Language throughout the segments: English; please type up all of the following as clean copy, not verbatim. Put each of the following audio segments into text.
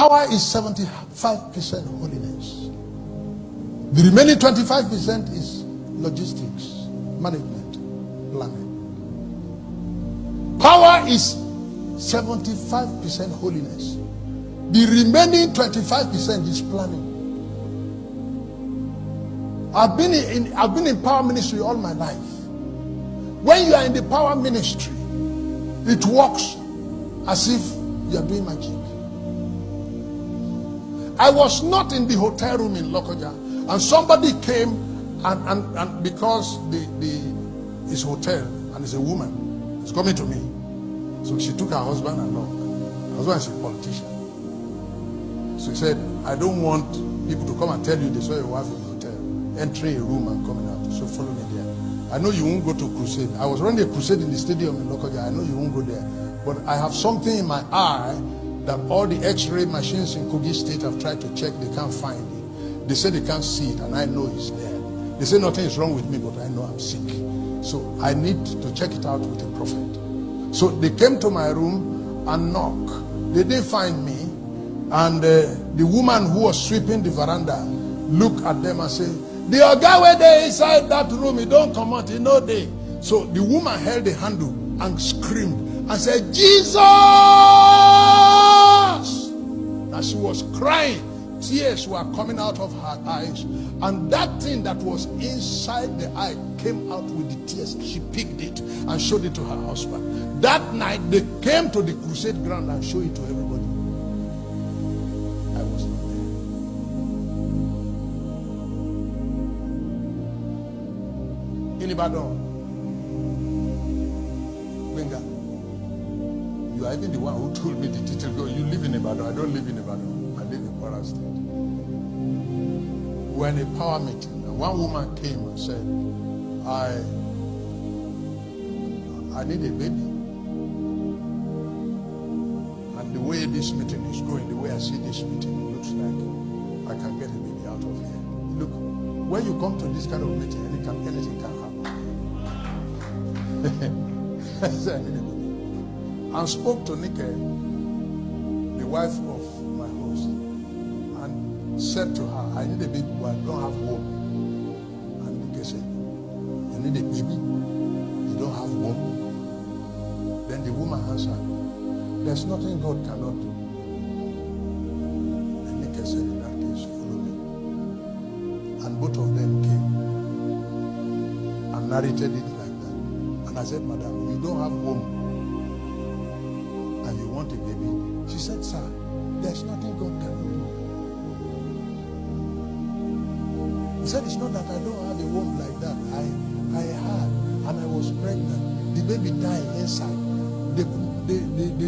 power is 75% holiness. The remaining 25% is logistics, management, planning. Power is 75% holiness. The remaining 25% is planning. I've been in power ministry all my life. When you are in the power ministry, it works as if you are doing magic. I was not in the hotel room in Lokoja, and somebody came and because it's hotel and it's a woman, it's coming to me. So she took her husband along. Her husband is a politician. So he said, I don't want people to come and tell you they saw your wife in the hotel, entering a room and coming out. So follow me there. I know you won't go to crusade. I was running a crusade in the stadium in Lokoja. I know you won't go there. But I have something in my eye that all the x-ray machines in Kogi State have tried to check. They can't find it. They say they can't see it, and I know it's there. They say nothing is wrong with me, but I know I'm sick. So I need to check it out with a prophet. So they came to my room and knocked. They didn't find me. And the woman who was sweeping the veranda looked at them and said, the guy where they inside that room, he don't come out, he know they. So the woman held the handle and screamed and said, Jesus! And she was crying. Tears were coming out of her eyes. And that thing that was inside the eye came out with the tears. She picked it and showed it to her husband. That night, they came to the crusade ground and showed it to everybody. I was not there. In Ibadan, Benga, you are even the one who told me the detail. Go, you live in Ibadan. I don't live in Ibadan. I live in Kwara State. We were in a power meeting, and one woman came and said, I need a baby. And the way this meeting is going, the way I see this meeting, it looks like I can get a baby out of here. Look, when you come to this kind of meeting, anything can happen. I said, I need a baby. And spoke to Nike, the wife of my host, and said to her, I need a baby, but I don't have womb. And Nike said, you need a baby? You don't have womb? Then the woman answered, there's nothing God cannot do. And Nike said, in that case, follow me. And both of them came and narrated it like that. And I said, madam, you don't have womb and you want a baby? She said, sir, there's nothing God cannot do. He said, it's not that I don't have a womb like that. I had, and I was pregnant. The baby died inside. They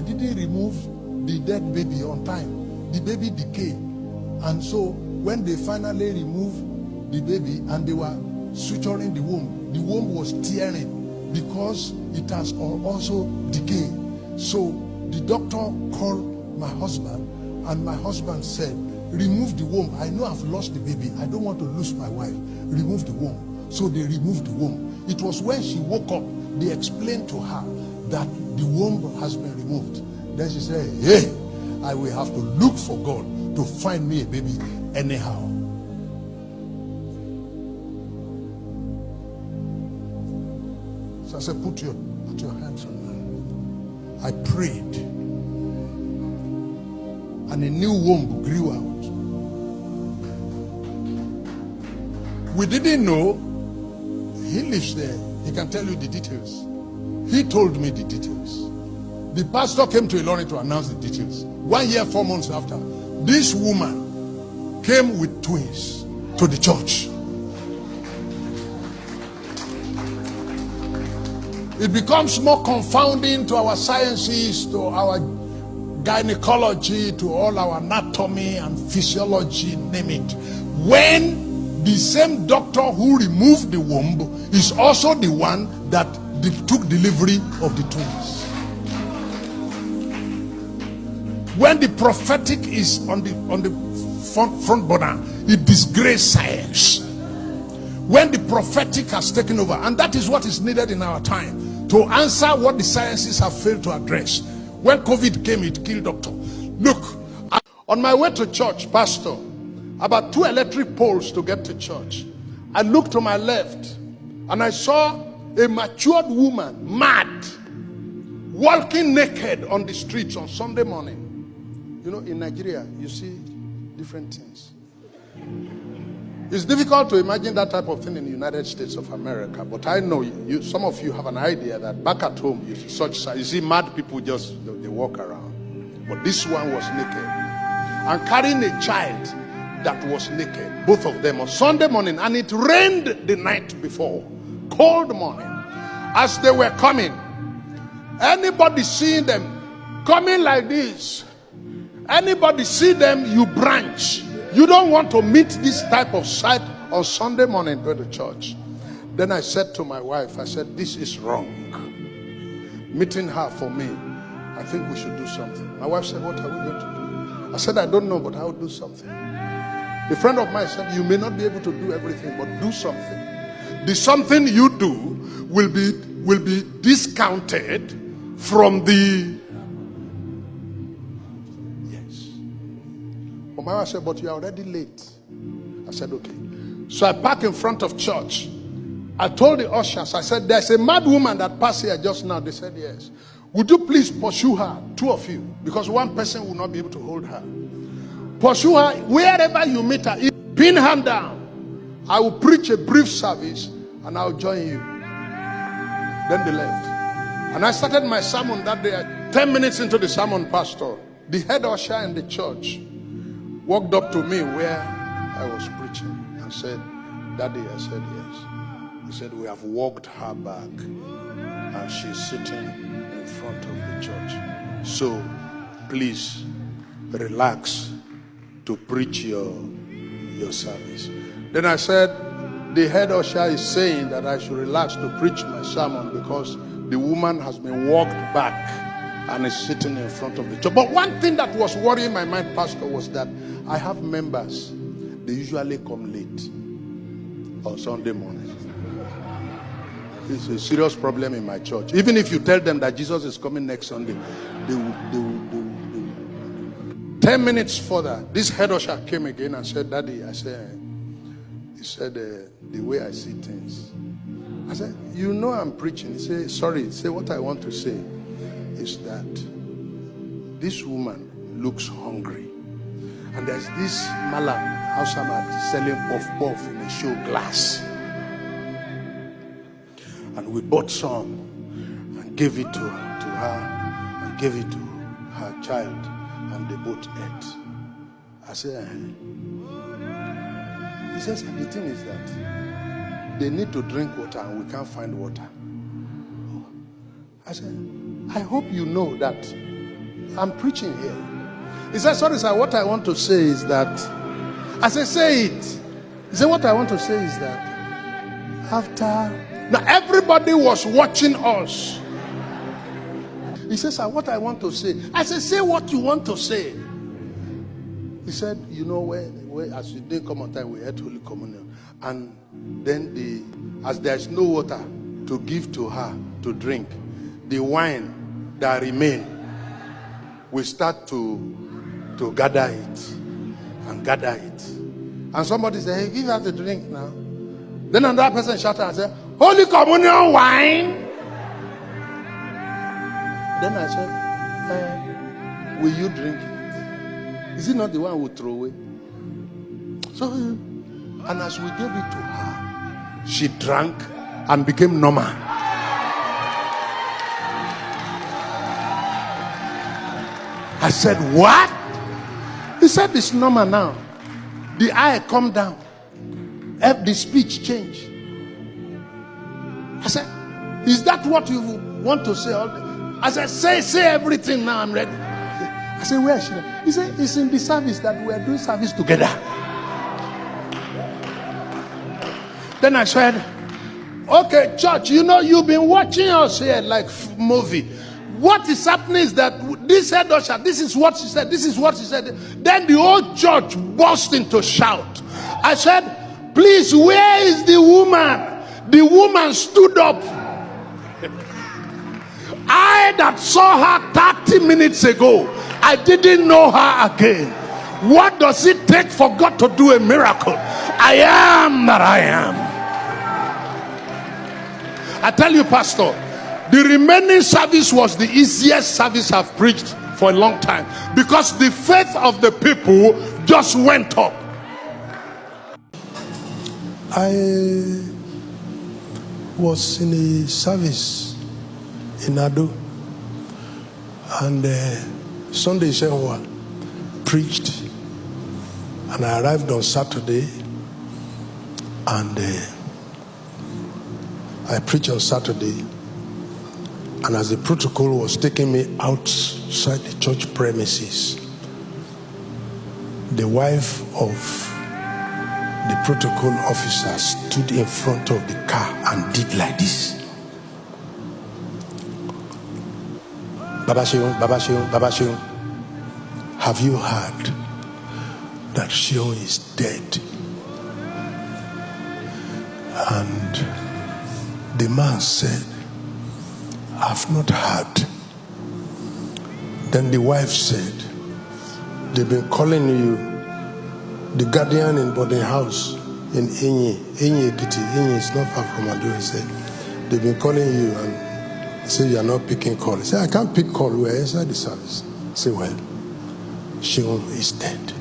didn't remove the dead baby on time. The baby decayed. And so when they finally removed the baby and they were suturing the womb was tearing because it has also decayed. So the doctor called my husband, and my husband said, remove the womb. I know I've lost the baby. I don't want to lose my wife. Remove the womb. So they removed the womb. It was when she woke up, they explained to her that the womb has been removed. Then she said, hey, I will have to look for God to find me a baby anyhow. So I said, put your hands on me. I prayed, and a new womb grew out. We didn't know. He lives there. He can tell you the details. He told me the details. The pastor came to Ilorin to announce the details. 1 year, 4 months after, this woman came with twins to the church. It becomes more confounding to our sciences, to our gynecology, to all our anatomy and physiology, name it. When the same doctor who removed the womb is also the one that took delivery of the twins. When the prophetic is on the front border, it disgraces science. When the prophetic has taken over, and that is what is needed in our time to answer what the sciences have failed to address. When COVID came, it killed doctor. Look, On my way to church, pastor, about 2 electric poles to get to church, I looked to my left and I saw a matured woman, mad, walking naked on the streets on Sunday morning. You know, in Nigeria, you see different things. It's difficult to imagine that type of thing in the United States of America, but I know some of you have an idea that back at home, you see mad people just, they walk around. But this one was naked and carrying a child that was naked, both of them on Sunday morning, and it rained the night before, cold morning. As they were coming, anybody seeing them coming like this, anybody see them, you branch. You don't want to meet this type of sight on Sunday morning go to church. Then I said to my wife, I said, this is wrong. Meeting her for me, I think we should do something. My wife said, what are we going to do? I said, I don't know, but I'll do something. A friend of mine said, you may not be able to do everything, but do something. The something you do will be discounted from the... My wife said, but you're already late. I said, okay. So I parked in front of church. I told the ushers, I said, there's a mad woman that passed here just now. They said, yes. Would you please pursue her, 2 of you? Because one person will not be able to hold her. Pursue her wherever you meet her. Pin her down. I will preach a brief service and I'll join you. Then they left. And I started my sermon that day. 10 minutes into the sermon, pastor, the head usher in the church, walked up to me where I was preaching and said, Daddy, I said, yes. He said, we have walked her back and she's sitting in front of the church. So please relax to preach your service. Then I said, the head usher is saying that I should relax to preach my sermon because the woman has been walked back and is sitting in front of the church. But one thing that was worrying my mind, pastor, was that I have members. They usually come late on Sunday morning. It's a serious problem in my church. Even if you tell them that Jesus is coming next Sunday, they will. 10 minutes further, this head usher came again and said, Daddy, he said, the way I see things. I said, you know I'm preaching. He said, sorry, say what I want to say is that this woman looks hungry. And there's this Malam Hausamat selling puff in a show glass. And we bought some and gave it to her and gave it to her child, and they both ate. I said, He says, the thing is that they need to drink water and we can't find water. I said, I hope you know that I'm preaching here. He said, sorry sir, what I want to say is that... I said, say it. He said, what I want to say is that after... Now everybody was watching us. He said, sir, what I want to say. I said, say what you want to say. He said, you know, where as you didn't come on time, we had Holy Communion. And then as there's no water to give to her to drink, the wine that remain, we start to gather it and gather it. And somebody said, hey, give her the drink now. Then another person shouted and said, Holy Communion wine. Then I said, will you drink it? Is it not the one we throw away? So, and as we gave it to her, she drank and became normal. I said, what? He said, it's normal now. The eye come down. The speech change. I said, is that what you want to say all day? I said, say everything now, I'm ready. I said, where is she? He said, it's in the service that we are doing service together. Then I said, okay, church, you know, you've been watching us here like movie. What is happening is that this head usher, this is what she said, this is what she said. Then the whole church burst into shout. I said, please, where is the woman? The woman stood up. I that saw her 30 minutes ago, I didn't know her again. What does it take for God to do a miracle? I am that I am. I tell you, Pastor, the remaining service was the easiest service I've preached for a long time, because the faith of the people just went up. I was in a service in Ado, and Sunday Shewa preached, and I arrived on Saturday, and I preached on Saturday, and as the protocol was taking me outside the church premises, the wife of the protocol officer stood in front of the car and did like this. Baba Sheon, Baba Sheon, Baba Sheon, have you heard that Sheon is dead? And the man said, I've not heard. Then the wife said, they've been calling you, the guardian in boarding house in Enyi Ekiti. Enyi is not far from Ado. He said, they've been calling you and say you are not picking call. He said, I can't pick call. We're inside the service. He said, well, Sheon is dead.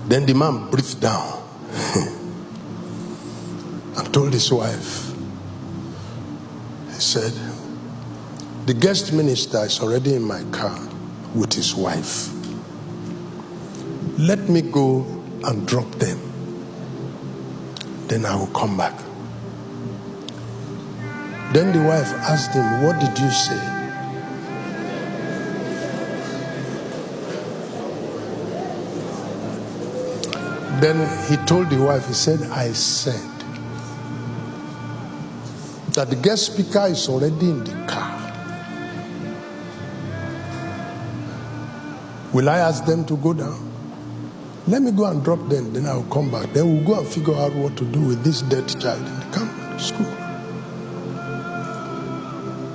Then the man breathed down and told his wife, he said, the guest minister is already in my car with his wife. Let me go and drop them. Then I will come back. Then the wife asked him, what did you say? Then he told the wife, he said, I said that the guest speaker is already in the car. Will I ask them to go down? Let me go and drop them, then I will come back. Then we'll go and figure out what to do with this dead child in the camp school.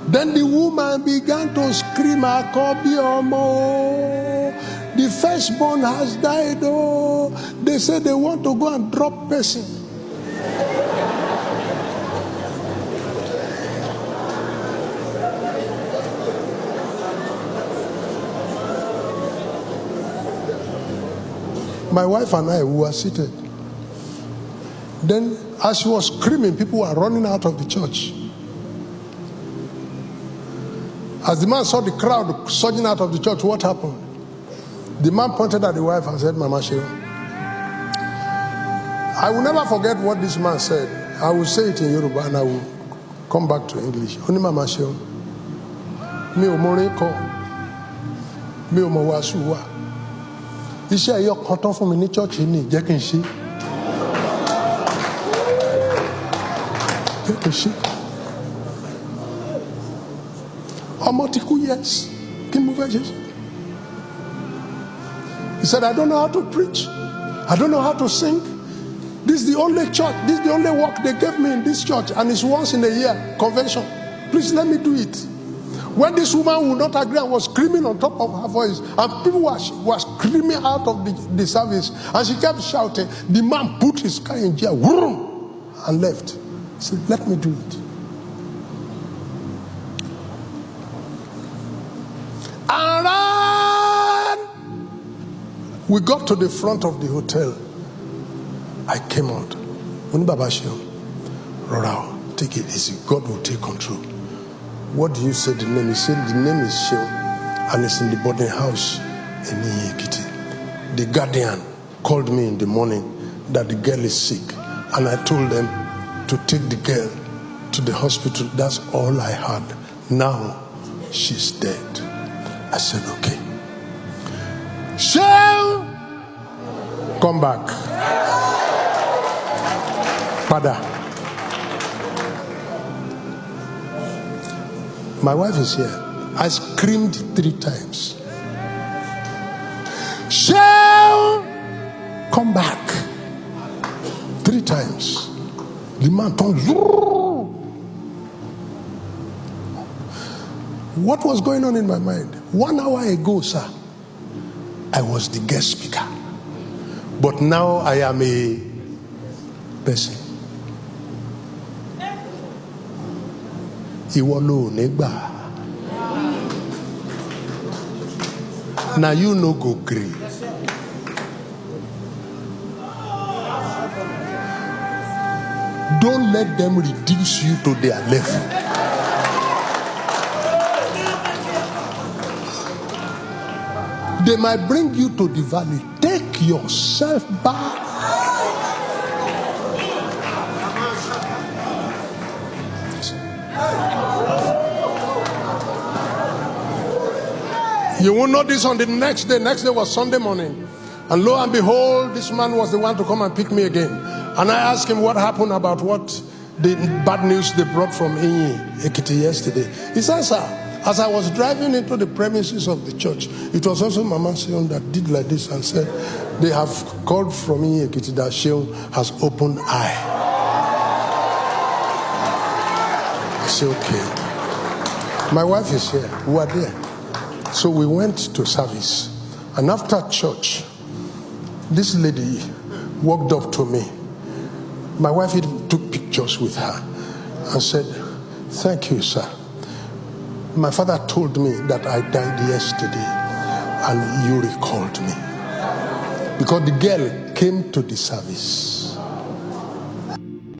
Then the woman began to scream, Akobi Omo, the firstborn has died. Oh, they said they want to go and drop person. My wife and I, we were seated. Then, as she was screaming, people were running out of the church. As the man saw the crowd surging out of the church, what happened? The man pointed at the wife and said, Mama Sheon. I will never forget what this man said. I will say it in Yoruba and I will come back to English. Only Mama Sheon. Mi o mo rin ko. Mi o mo wasu wa. Iṣẹ́ ẹ̀yọ́ kan tán fún mi ní chọ́ọ̀chì ní jẹ́ kí n ṣe. Jẹ́ kí n ṣe. Ọmọ ti kú, yes. Kí ni mo fẹ́ ṣe? He said, I don't know how to preach. I don't know how to sing. This is the only church. This is the only work they gave me in this church. And it's once in a year, convention. Please let me do it. When this woman would not agree and was screaming on top of her voice, and people were screaming out of the service, and she kept shouting, the man put his car in gear, and left. He said, let me do it. And then we got to the front of the hotel. I came out. When Baba Sheon, Rora, take it easy. God will take control. What do you say the name? He said the name is Sheon, and it's in the boarding house in Ekiti. The guardian called me in the morning that the girl is sick, and I told them to take the girl to the hospital. That's all I had. Now she's dead. I said, okay. Sheon, come back. Father. My wife is here. I screamed 3 times. Sheon, come back. 3 times. The man turned. What was going on in my mind? 1 hour ago, sir, I was the guest speaker. But now I am a person. Ìwọ ló nígbà. Now you no go gree. Don't let them reduce you to their level. They might bring you to the valley. Take yourself back. You will know this on the next day. Next day was Sunday morning. And lo and behold, this man was the one to come and pick me again. And I asked him what happened about what the bad news they brought from Ekiti yesterday. He said, sir, as I was driving into the premises of the church, it was also Mama Sion that did like this and said, they have called from Ekiti that Sion has opened eye. I said, okay. My wife is here. We are there. So we went to service. And after church, this lady walked up to me. My wife even took pictures with her and said, thank you, sir. My father told me that I died yesterday and you recalled me. Because the girl came to the service.